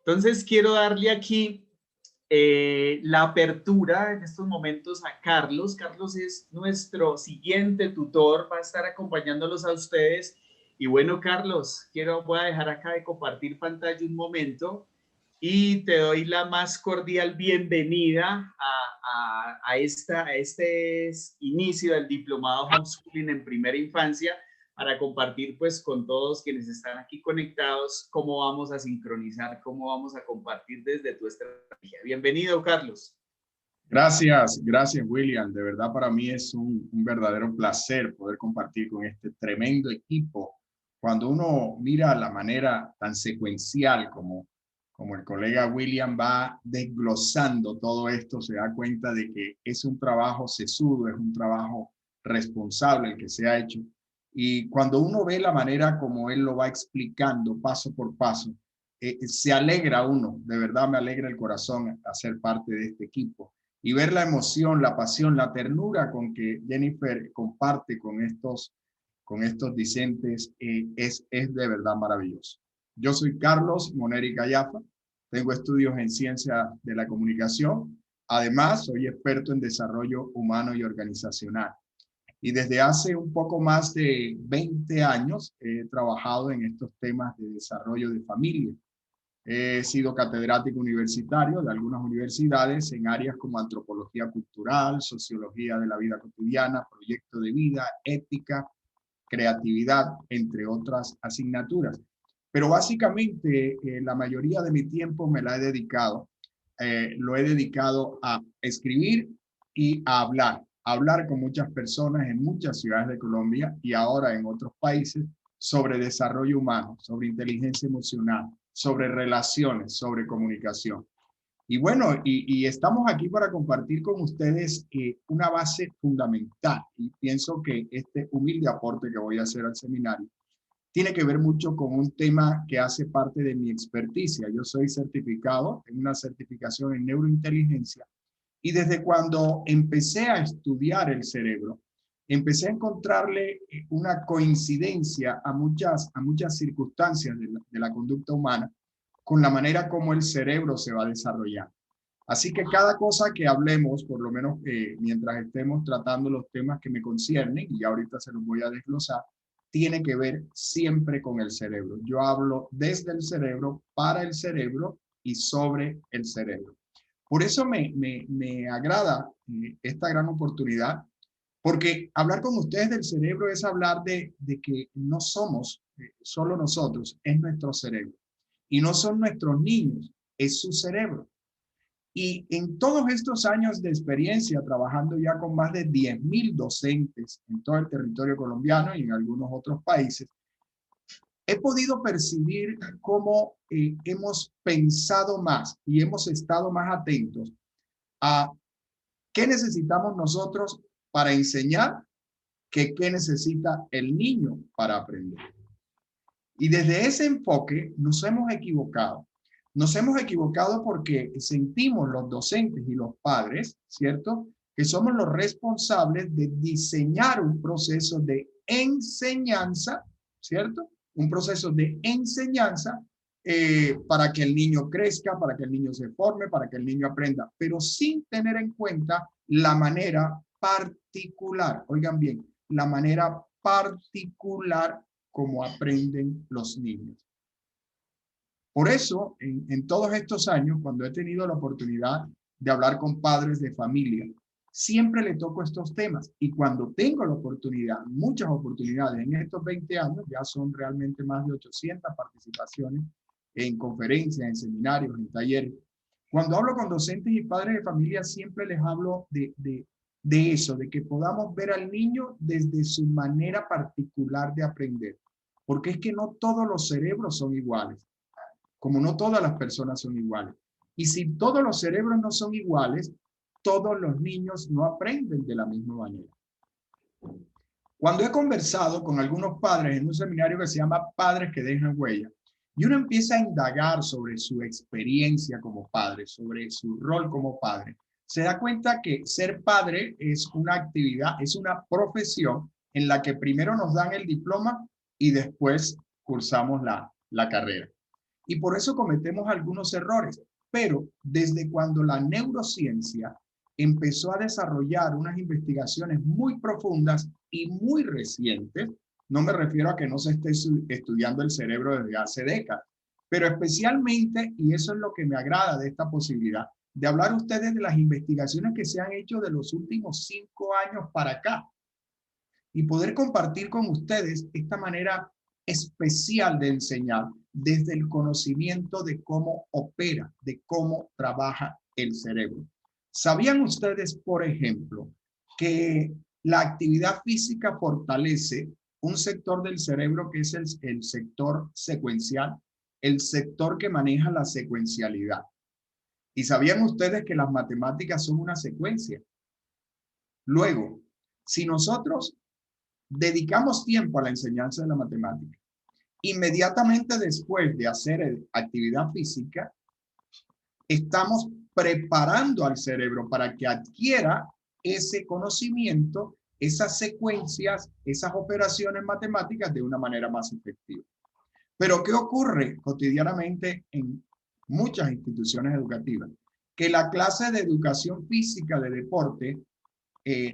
Entonces quiero darle aquí la apertura en estos momentos a Carlos. Carlos es nuestro siguiente tutor, va a estar acompañándolos a ustedes. Y bueno, Carlos, voy a dejar acá de compartir pantalla un momento y te doy la más cordial bienvenida a este inicio del diplomado Homeschooling en Primera Infancia, para compartir pues con todos quienes están aquí conectados cómo vamos a sincronizar, cómo vamos a compartir desde tu estrategia. Bienvenido, Carlos. Gracias William. De verdad para mí es un verdadero placer poder compartir con este tremendo equipo. Cuando uno mira la manera tan secuencial como el colega William va desglosando todo esto, se da cuenta de que es un trabajo sesudo, es un trabajo responsable el que se ha hecho. Y cuando uno ve la manera como él lo va explicando paso por paso, se alegra uno, de verdad me alegra el corazón a ser parte de este equipo. Y ver la emoción, la pasión, la ternura con que Jennifer comparte con estos discentes es de verdad maravilloso. Yo soy Carlos Moneri Callafa, tengo estudios en ciencia de la comunicación, además soy experto en desarrollo humano y organizacional. Y desde hace un poco más de 20 años he trabajado en estos temas de desarrollo de familia. He sido catedrático universitario de algunas universidades en áreas como antropología cultural, sociología de la vida cotidiana, proyecto de vida, ética, creatividad, entre otras asignaturas. Pero básicamente la mayoría de mi tiempo me la he dedicado, lo he dedicado a escribir y a hablar con muchas personas en muchas ciudades de Colombia y ahora en otros países sobre desarrollo humano, sobre inteligencia emocional, sobre relaciones, sobre comunicación. Y bueno, y estamos aquí para compartir con ustedes una base fundamental. Y pienso que este humilde aporte que voy a hacer al seminario tiene que ver mucho con un tema que hace parte de mi experticia. Yo soy certificado en una certificación en neurointeligencia y desde cuando empecé a estudiar el cerebro, empecé a encontrarle una coincidencia a muchas circunstancias de la conducta humana con la manera como el cerebro se va a desarrollar. Así que cada cosa que hablemos, por lo menos mientras estemos tratando los temas que me conciernen, y ahorita se los voy a desglosar, tiene que ver siempre con el cerebro. Yo hablo desde el cerebro, para el cerebro y sobre el cerebro. Por eso me agrada esta gran oportunidad, porque hablar con ustedes del cerebro es hablar de que no somos solo nosotros, es nuestro cerebro. Y no son nuestros niños, es su cerebro. Y en todos estos años de experiencia, trabajando ya con más de 10,000 docentes en todo el territorio colombiano y en algunos otros países, he podido percibir cómo hemos pensado más y hemos estado más atentos a qué necesitamos nosotros para enseñar que qué necesita el niño para aprender. Y desde ese enfoque nos hemos equivocado. Nos hemos equivocado porque sentimos los docentes y los padres, ¿cierto?, que somos los responsables de diseñar un proceso de enseñanza, ¿cierto? Un proceso de enseñanza para que el niño crezca, para que el niño se forme, para que el niño aprenda, pero sin tener en cuenta la manera particular, oigan bien, la manera particular como aprenden los niños. Por eso, en todos estos años, cuando he tenido la oportunidad de hablar con padres de familia, siempre le toco estos temas. Y cuando tengo la oportunidad, muchas oportunidades en estos 20 años, ya son realmente más de 800 participaciones en conferencias, en seminarios, en talleres. Cuando hablo con docentes y padres de familia, siempre les hablo de eso, de que podamos ver al niño desde su manera particular de aprender. Porque es que no todos los cerebros son iguales, como no todas las personas son iguales. Y si todos los cerebros no son iguales, todos los niños no aprenden de la misma manera. Cuando he conversado con algunos padres en un seminario que se llama Padres que dejan huella, y uno empieza a indagar sobre su experiencia como padre, sobre su rol como padre, se da cuenta que ser padre es una actividad, es una profesión en la que primero nos dan el diploma y después cursamos la carrera. Y por eso cometemos algunos errores. Pero desde cuando la neurociencia empezó a desarrollar unas investigaciones muy profundas y muy recientes, no me refiero a que no se esté estudiando el cerebro desde hace décadas, pero especialmente, y eso es lo que me agrada de esta posibilidad, de hablar a ustedes de las investigaciones que se han hecho de los últimos 5 años para acá y poder compartir con ustedes esta manera especial de enseñar desde el conocimiento de cómo opera, de cómo trabaja el cerebro. ¿Sabían ustedes, por ejemplo, que la actividad física fortalece un sector del cerebro que es el sector secuencial, el sector que maneja la secuencialidad? ¿Y sabían ustedes que las matemáticas son una secuencia? Luego, si nosotros dedicamos tiempo a la enseñanza de la matemática, inmediatamente después de hacer actividad física, estamos preparando al cerebro para que adquiera ese conocimiento, esas secuencias, esas operaciones matemáticas de una manera más efectiva. Pero ¿qué ocurre cotidianamente en muchas instituciones educativas? Que la clase de educación física, de deporte,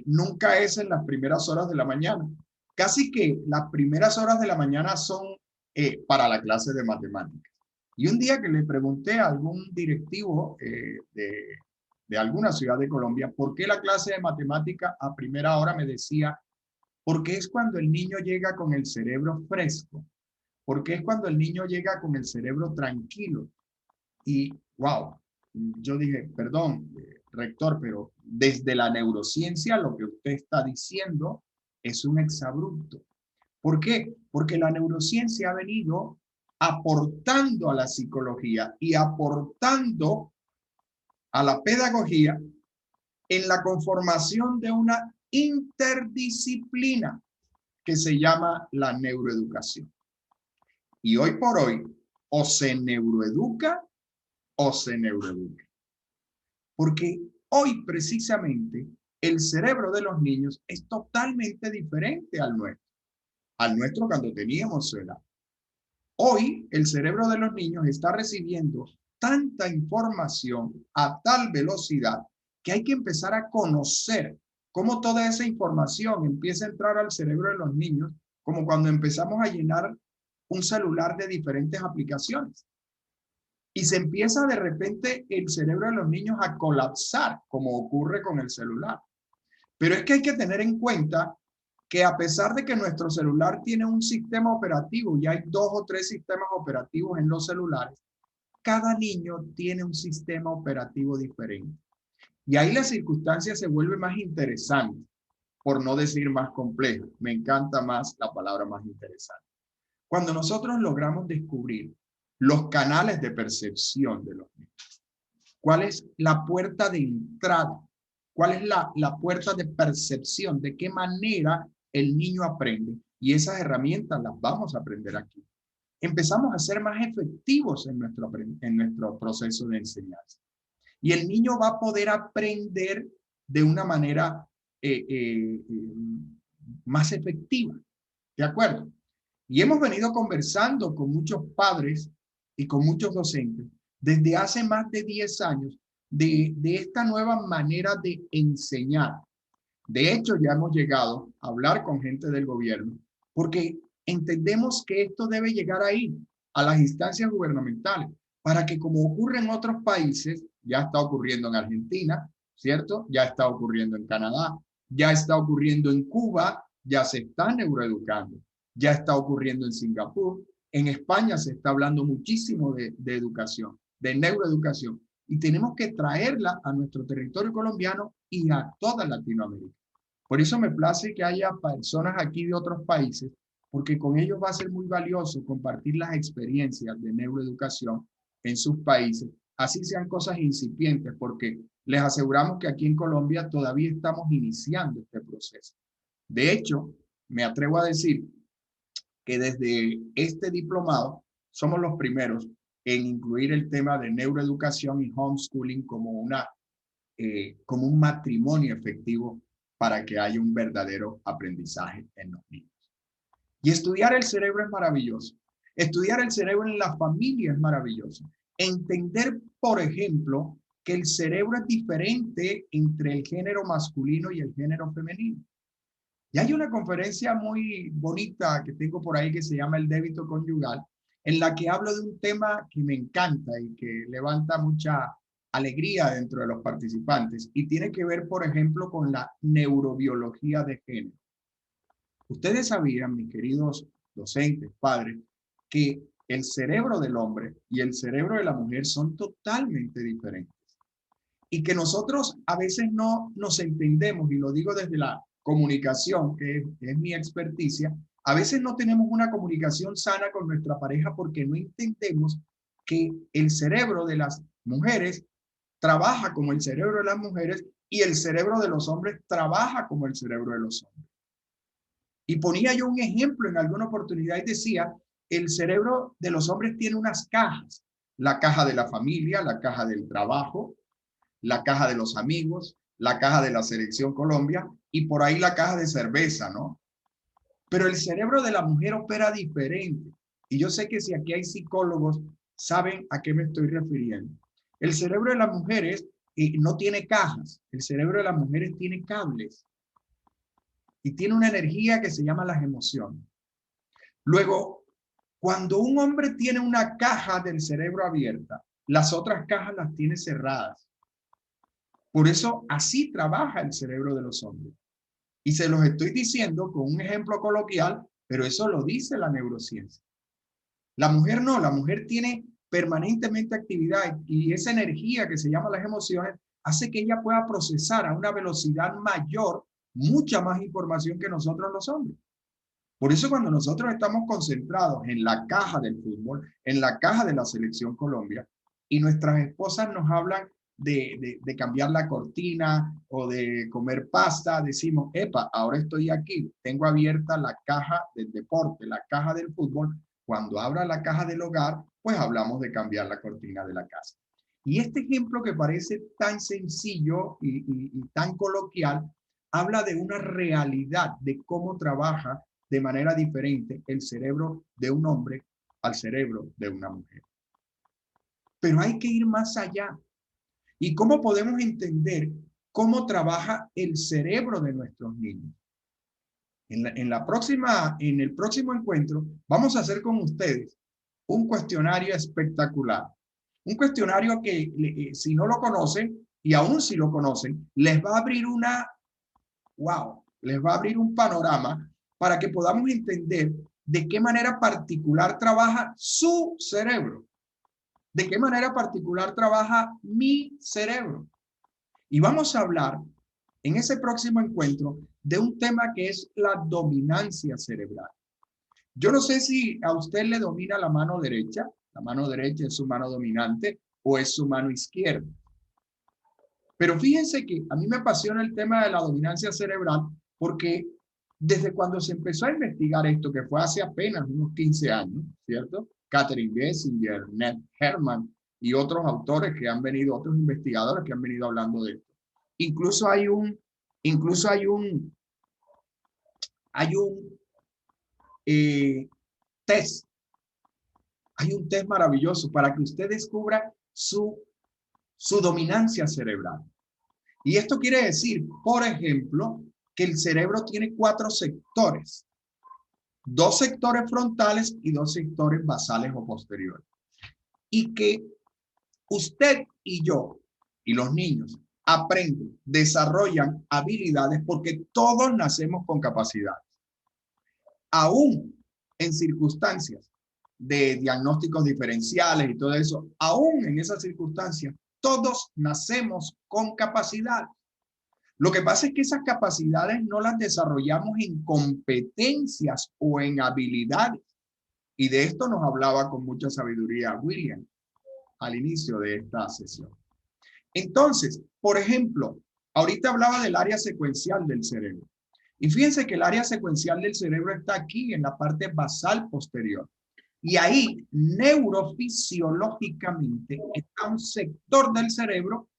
nunca es en las primeras horas de la mañana. Casi que las primeras horas de la mañana son para la clase de matemáticas. Y un día que le pregunté a algún directivo de alguna ciudad de Colombia por qué la clase de matemática a primera hora, me decía, porque es cuando el niño llega con el cerebro fresco, porque es cuando el niño llega con el cerebro tranquilo. Y wow, yo dije, perdón, rector, pero desde la neurociencia lo que usted está diciendo es un exabrupto. ¿Por qué? Porque la neurociencia ha venido aportando a la psicología y aportando a la pedagogía en la conformación de una interdisciplina que se llama la neuroeducación. Y hoy por hoy, o se neuroeduca o se neuroeduca. Porque hoy precisamente el cerebro de los niños es totalmente diferente al nuestro cuando teníamos su edad. Hoy el cerebro de los niños está recibiendo tanta información a tal velocidad que hay que empezar a conocer cómo toda esa información empieza a entrar al cerebro de los niños, como cuando empezamos a llenar un celular de diferentes aplicaciones. Y se empieza de repente el cerebro de los niños a colapsar, como ocurre con el celular. Pero es que hay que tener en cuenta que a pesar de que nuestro celular tiene un sistema operativo y hay 2 o 3 sistemas operativos en los celulares, cada niño tiene un sistema operativo diferente. Y ahí la circunstancia se vuelve más interesante, por no decir más compleja. Me encanta más la palabra más interesante. Cuando nosotros logramos descubrir los canales de percepción de los niños, cuál es la puerta de entrada, cuál es la puerta de percepción, de qué manera el niño aprende, y esas herramientas las vamos a aprender aquí. Empezamos a ser más efectivos en nuestro proceso de enseñanza. Y el niño va a poder aprender de una manera más efectiva. ¿De acuerdo? Y hemos venido conversando con muchos padres y con muchos docentes desde hace más de 10 años de esta nueva manera de enseñar. De hecho, ya hemos llegado a hablar con gente del gobierno porque entendemos que esto debe llegar ahí, a las instancias gubernamentales, para que, como ocurre en otros países, ya está ocurriendo en Argentina, ¿cierto? Ya está ocurriendo en Canadá, ya está ocurriendo en Cuba, ya se está neuroeducando, ya está ocurriendo en Singapur, en España se está hablando muchísimo de educación, de neuroeducación, y tenemos que traerla a nuestro territorio colombiano y a toda Latinoamérica. Por eso me place que haya personas aquí de otros países, porque con ellos va a ser muy valioso compartir las experiencias de neuroeducación en sus países, así sean cosas incipientes, porque les aseguramos que aquí en Colombia todavía estamos iniciando este proceso. De hecho, me atrevo a decir que desde este diplomado somos los primeros en incluir el tema de neuroeducación y homeschooling como un matrimonio efectivo para que haya un verdadero aprendizaje en los niños. Y estudiar el cerebro es maravilloso. Estudiar el cerebro en la familia es maravilloso. Entender, por ejemplo, que el cerebro es diferente entre el género masculino y el género femenino. Y hay una conferencia muy bonita que tengo por ahí que se llama El débito conyugal, en la que hablo de un tema que me encanta y que levanta mucha alegría dentro de los participantes y tiene que ver, por ejemplo, con la neurobiología de género. Ustedes sabían, mis queridos docentes, padres, que el cerebro del hombre y el cerebro de la mujer son totalmente diferentes y que nosotros a veces no nos entendemos, y lo digo desde la comunicación, que es mi experticia, a veces no tenemos una comunicación sana con nuestra pareja porque no entendemos que el cerebro de las mujeres trabaja como el cerebro de las mujeres y el cerebro de los hombres trabaja como el cerebro de los hombres. Y ponía yo un ejemplo en alguna oportunidad y decía, el cerebro de los hombres tiene unas cajas, la caja de la familia, la caja del trabajo, la caja de los amigos, la caja de la Selección Colombia y por ahí la caja de cerveza, ¿no? Pero el cerebro de la mujer opera diferente. Y yo sé que si aquí hay psicólogos, saben a qué me estoy refiriendo. El cerebro de las mujeres no tiene cajas, el cerebro de las mujeres tiene cables y tiene una energía que se llama las emociones. Luego, cuando un hombre tiene una caja del cerebro abierta, las otras cajas las tiene cerradas. Por eso así trabaja el cerebro de los hombres. Y se los estoy diciendo con un ejemplo coloquial, pero eso lo dice la neurociencia. La mujer no, la mujer tiene permanentemente actividad y esa energía que se llama las emociones hace que ella pueda procesar a una velocidad mayor mucha más información que nosotros los hombres. Por eso cuando nosotros estamos concentrados en la caja del fútbol, en la caja de la Selección Colombia, y nuestras esposas nos hablan de cambiar la cortina o de comer pasta, decimos, epa, ahora estoy aquí, tengo abierta la caja del deporte, la caja del fútbol. Cuando abra la caja del hogar, pues hablamos de cambiar la cortina de la casa. Y este ejemplo que parece tan sencillo y tan coloquial, habla de una realidad de cómo trabaja de manera diferente el cerebro de un hombre al cerebro de una mujer. Pero hay que ir más allá. ¿Y cómo podemos entender cómo trabaja el cerebro de nuestros niños? En el próximo encuentro vamos a hacer con ustedes un cuestionario espectacular. Un cuestionario que si no lo conocen y aún si lo conocen, les va a abrir les va a abrir un panorama para que podamos entender de qué manera particular trabaja su cerebro, de qué manera particular trabaja mi cerebro. Y vamos a hablar en ese próximo encuentro de un tema que es la dominancia cerebral. Yo no sé si a usted le domina la mano derecha es su mano dominante o es su mano izquierda. Pero fíjense que a mí me apasiona el tema de la dominancia cerebral porque desde cuando se empezó a investigar esto, que fue hace apenas unos 15 años, ¿cierto? Catherine Gessinger, Ned Herman y otros autores que han venido, otros investigadores que han venido hablando de esto. Incluso hay un test, hay un test maravilloso para que usted descubra su dominancia cerebral. Y esto quiere decir, por ejemplo, que el cerebro tiene 4 sectores, 2 sectores frontales y 2 sectores basales o posteriores. Y que usted y yo y los niños aprenden, desarrollan habilidades porque todos nacemos con capacidades. Aún en circunstancias de diagnósticos diferenciales y todo eso, aún en esas circunstancias, todos nacemos con capacidad. Lo que pasa es que esas capacidades no las desarrollamos en competencias o en habilidades. Y de esto nos hablaba con mucha sabiduría William al inicio de esta sesión. Entonces, por ejemplo, ahorita hablaba del área secuencial del cerebro. Y fíjense que el área secuencial del cerebro está aquí en la parte basal posterior. Y ahí, neurofisiológicamente, está un sector del cerebro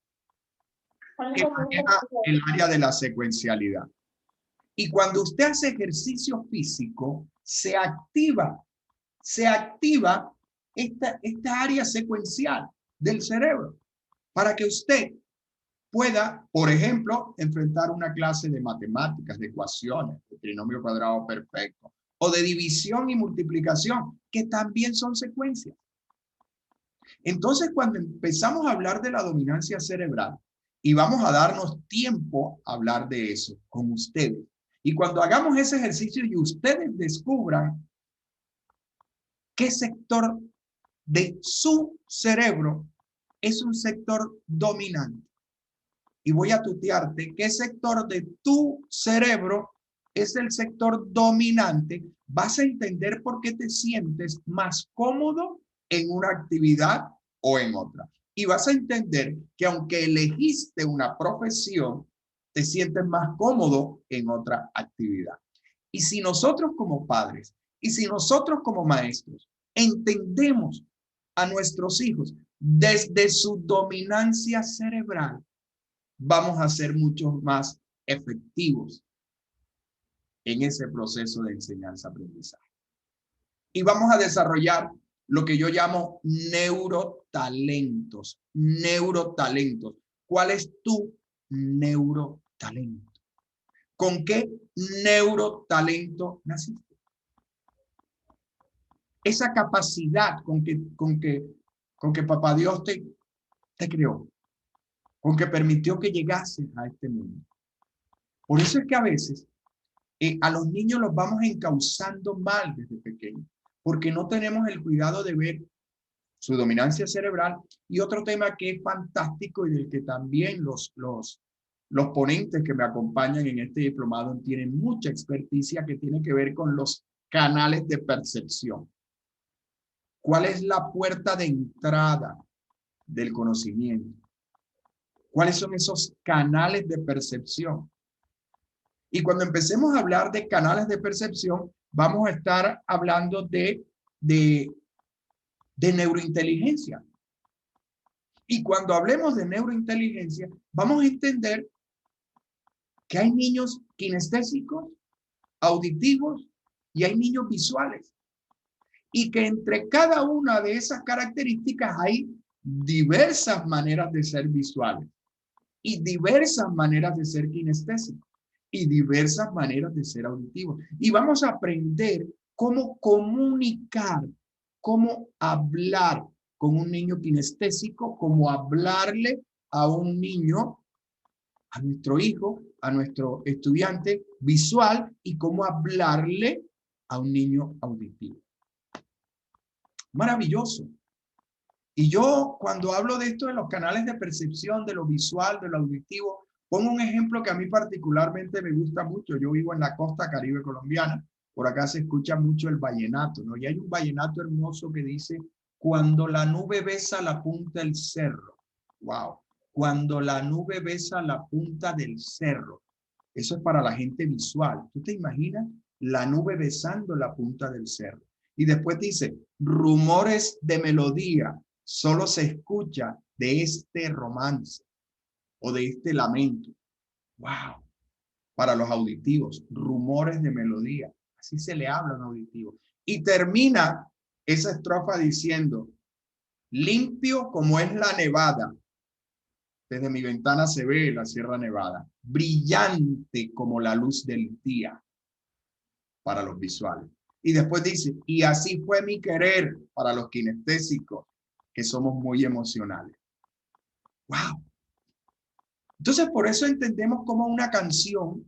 que maneja el área de la secuencialidad. Y cuando usted hace ejercicio físico, se activa se activa esta área secuencial del cerebro para que usted pueda, por ejemplo, enfrentar una clase de matemáticas, de ecuaciones, de trinomio cuadrado perfecto, o de división y multiplicación, que también son secuencias. Entonces, cuando empezamos a hablar de la dominancia cerebral, y vamos a darnos tiempo a hablar de eso con ustedes, y cuando hagamos ese ejercicio y ustedes descubran qué sector de su cerebro es un sector dominante, y voy a tutearte qué sector de tu cerebro es el sector dominante, vas a entender por qué te sientes más cómodo en una actividad o en otra. Y vas a entender que aunque elegiste una profesión, te sientes más cómodo en otra actividad. Y si nosotros como padres y si nosotros como maestros entendemos a nuestros hijos desde su dominancia cerebral, vamos a ser mucho más efectivos en ese proceso de enseñanza-aprendizaje. Y vamos a desarrollar lo que yo llamo neurotalentos. Neurotalentos. ¿Cuál es tu neurotalento? ¿Con qué neurotalento naciste? Esa capacidad con que Papá Dios te creó, con que permitió que llegases a este mundo. Por eso es que a veces a los niños los vamos encauzando mal desde pequeños, porque no tenemos el cuidado de ver su dominancia cerebral. Y otro tema que es fantástico y del que también los ponentes que me acompañan en este diplomado tienen mucha experticia, que tiene que ver con los canales de percepción. ¿Cuál es la puerta de entrada del conocimiento? ¿Cuáles son esos canales de percepción? Y cuando empecemos a hablar de canales de percepción, vamos a estar hablando de neurointeligencia. Y cuando hablemos de neurointeligencia, vamos a entender que hay niños kinestésicos, auditivos y hay niños visuales. Y que entre cada una de esas características hay diversas maneras de ser visuales y diversas maneras de ser kinestésicos y diversas maneras de ser auditivos. Y vamos a aprender cómo comunicar, cómo hablar con un niño kinestésico, cómo hablarle a un niño, a nuestro hijo, a nuestro estudiante visual, y cómo hablarle a un niño auditivo. Maravilloso. Y yo, cuando hablo de esto, de los canales de percepción, de lo visual, de lo auditivo, pongo un ejemplo que a mí particularmente me gusta mucho. Yo vivo en la costa caribe colombiana. Por acá se escucha mucho el vallenato, ¿no? Y hay un vallenato hermoso que dice: cuando la nube besa la punta del cerro. ¡Wow! Cuando la nube besa la punta del cerro. Eso es para la gente visual. ¿Tú te imaginas la nube besando la punta del cerro? Y después dice: rumores de melodía solo se escucha de este romance o de este lamento. ¡Wow! Para los auditivos, rumores de melodía. Así se le habla a un auditivo. Y termina esa estrofa diciendo: limpio como es la nevada. Desde mi ventana se ve la Sierra Nevada. Brillante como la luz del día, para los visuales. Y después dice: y así fue mi querer, para los kinestésicos, que somos muy emocionales. ¡Wow! Entonces, por eso entendemos cómo una canción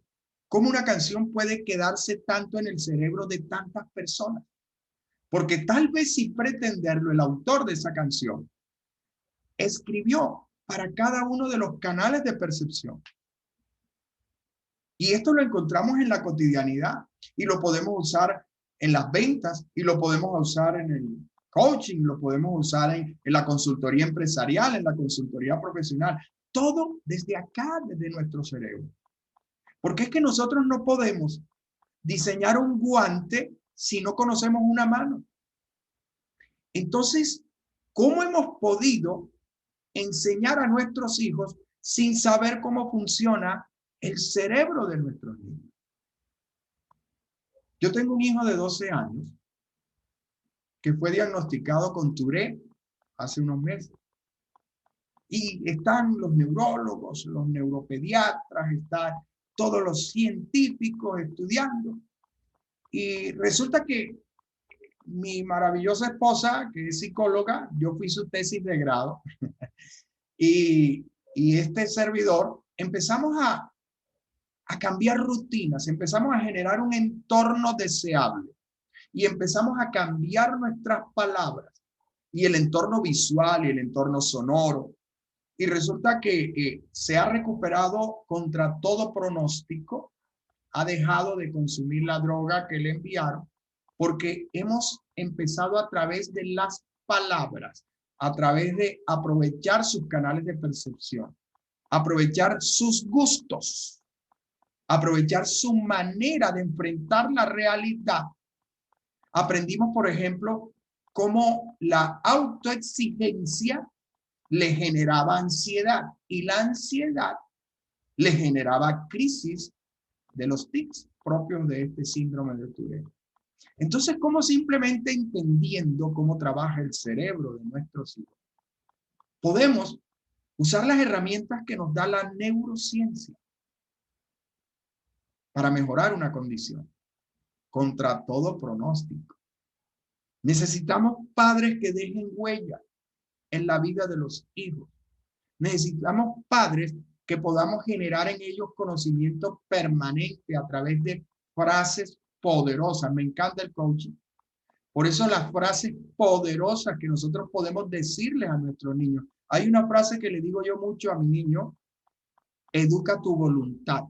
puede quedarse tanto en el cerebro de tantas personas. Porque tal vez, sin pretenderlo, el autor de esa canción escribió para cada uno de los canales de percepción. Y esto lo encontramos en la cotidianidad y lo podemos usar en las ventas y lo podemos usar en el coaching, lo podemos usar en la consultoría empresarial, en la consultoría profesional. Todo desde acá, desde nuestro cerebro. Porque es que nosotros no podemos diseñar un guante si no conocemos una mano. Entonces, ¿cómo hemos podido enseñar a nuestros hijos sin saber cómo funciona el cerebro de nuestros niños? Yo tengo un hijo de 12 años que fue diagnosticado con Tourette hace unos meses. Y están los neurólogos, los neuropediatras, están todos los científicos estudiando. Y resulta que mi maravillosa esposa, que es psicóloga, yo fui su tesis de grado, y este servidor, empezamos a cambiar rutinas, empezamos a generar un entorno deseable y empezamos a cambiar nuestras palabras y el entorno visual y el entorno sonoro. Y resulta que se ha recuperado contra todo pronóstico, ha dejado de consumir la droga que le enviaron, porque hemos empezado a través de las palabras, a través de aprovechar sus canales de percepción, aprovechar sus gustos, aprovechar su manera de enfrentar la realidad. Aprendimos, por ejemplo, cómo la autoexigencia le generaba ansiedad y la ansiedad le generaba crisis de los tics propios de este síndrome de Tourette. Entonces, ¿cómo simplemente entendiendo cómo trabaja el cerebro de nuestros hijos, podemos usar las herramientas que nos da la neurociencia para mejorar una condición contra todo pronóstico? Necesitamos padres que dejen huella en la vida de los hijos. Necesitamos padres que podamos generar en ellos conocimiento permanente a través de frases poderosas. Me encanta el coaching. Por eso las frases poderosas que nosotros podemos decirles a nuestros niños. Hay una frase que le digo yo mucho a mi niño: educa tu voluntad,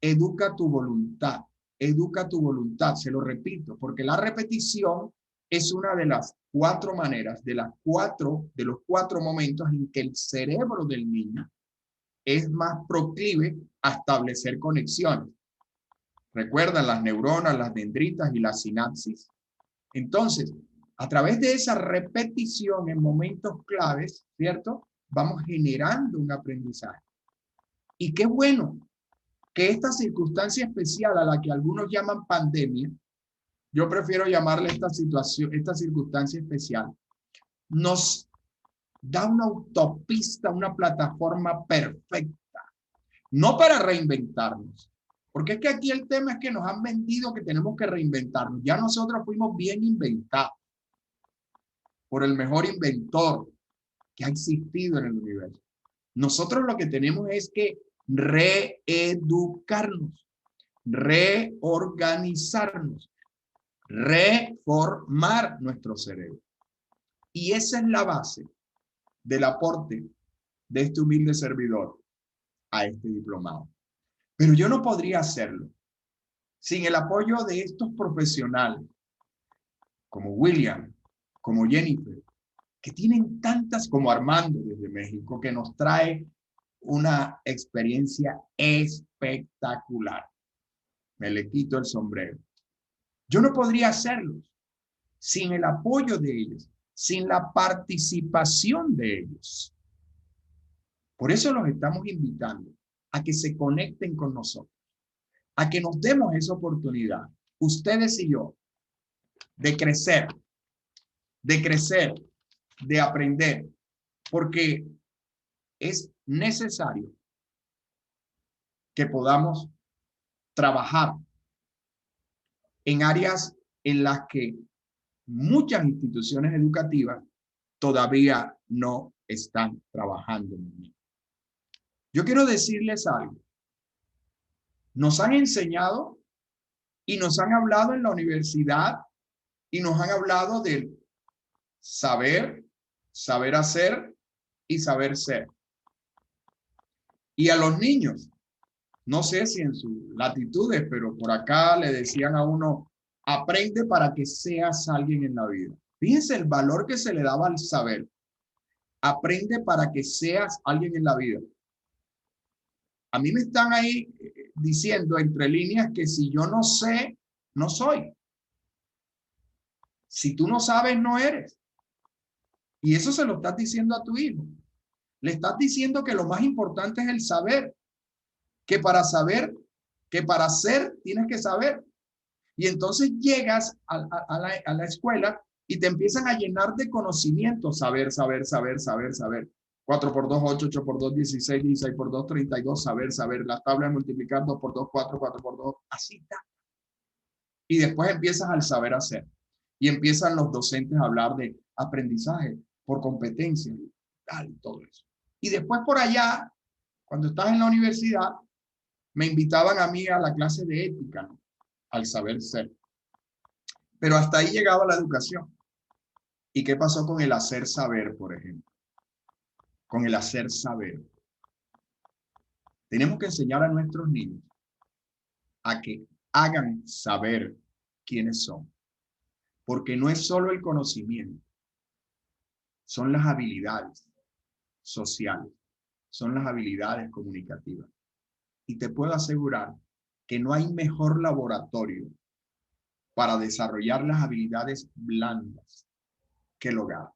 educa tu voluntad, educa tu voluntad. Se lo repito, porque la repetición es una de las 4 maneras, de los 4 momentos en que el cerebro del niño es más proclive a establecer conexiones. ¿Recuerdan las neuronas, las dendritas y las sinapsis? Entonces, a través de esa repetición en momentos claves, ¿cierto? Vamos generando un aprendizaje. Y qué bueno que esta circunstancia especial a la que algunos llaman pandemia, yo prefiero llamarle esta circunstancia especial, nos da una autopista, una plataforma perfecta, no para reinventarnos, porque es que aquí el tema es que nos han vendido que tenemos que reinventarnos. Ya nosotros fuimos bien inventados por el mejor inventor que ha existido en el universo. Nosotros lo que tenemos es que reeducarnos, reorganizarnos, reformar nuestro cerebro. Y esa es la base del aporte de este humilde servidor a este diplomado. Pero yo no podría hacerlo sin el apoyo de estos profesionales como William, como Jennifer, que tienen tantas, como Armando desde México, que nos trae una experiencia espectacular. Me le quito el sombrero. Yo no podría hacerlo sin el apoyo de ellos, sin la participación de ellos. Por eso los estamos invitando a que se conecten con nosotros, a que nos demos esa oportunidad, ustedes y yo, de crecer, de aprender, porque es necesario que podamos trabajar en áreas en las que muchas instituciones educativas todavía no están trabajando. Yo quiero decirles algo. Nos han enseñado y nos han hablado en la universidad y nos han hablado del saber, saber hacer y saber ser. Y a los niños, no sé si en sus latitudes, pero por acá le decían a uno, aprende para que seas alguien en la vida. Fíjense el valor que se le daba al saber. Aprende para que seas alguien en la vida. A mí me están ahí diciendo entre líneas que si yo no sé, no soy. Si tú no sabes, no eres. Y eso se lo estás diciendo a tu hijo. Le estás diciendo que lo más importante es el saber. Que para saber, que para ser, tienes que saber. Y entonces llegas a la escuela y te empiezan a llenar de conocimiento, saber. 4 por 2, 8, 8 por 2, 16, 16 por 2, 32, saber. La tabla de multiplicar 2 por 2, 4, 4 por 2, así está. Y después empiezas al saber hacer. Y empiezan los docentes a hablar de aprendizaje por competencia, tal, todo eso. Y después por allá, cuando estás en la universidad, me invitaban a mí a la clase de ética, ¿no? Al saber ser. Pero hasta ahí llegaba la educación. ¿Y qué pasó con el hacer saber, por ejemplo? Con el hacer saber. Tenemos que enseñar a nuestros niños a que hagan saber quiénes son. Porque no es solo el conocimiento, son las habilidades sociales, son las habilidades comunicativas. Y te puedo asegurar que no hay mejor laboratorio para desarrollar las habilidades blandas que el hogar.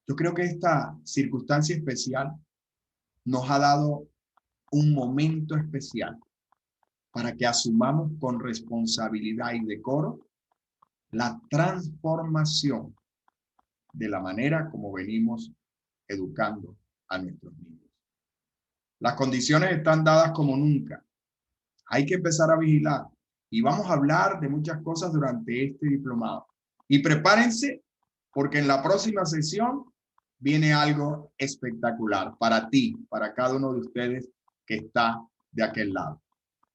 Yo creo que esta circunstancia especial nos ha dado un momento especial para que asumamos con responsabilidad y decoro la transformación de la manera como venimos educando a nuestros niños. Las condiciones están dadas como nunca. Hay que empezar a vigilar y vamos a hablar de muchas cosas durante este diplomado. Y prepárense porque en la próxima sesión viene algo espectacular para ti, para cada uno de ustedes que está de aquel lado.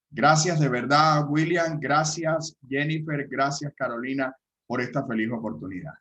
Gracias de verdad, William. Gracias, Jennifer. Gracias, Carolina, por esta feliz oportunidad.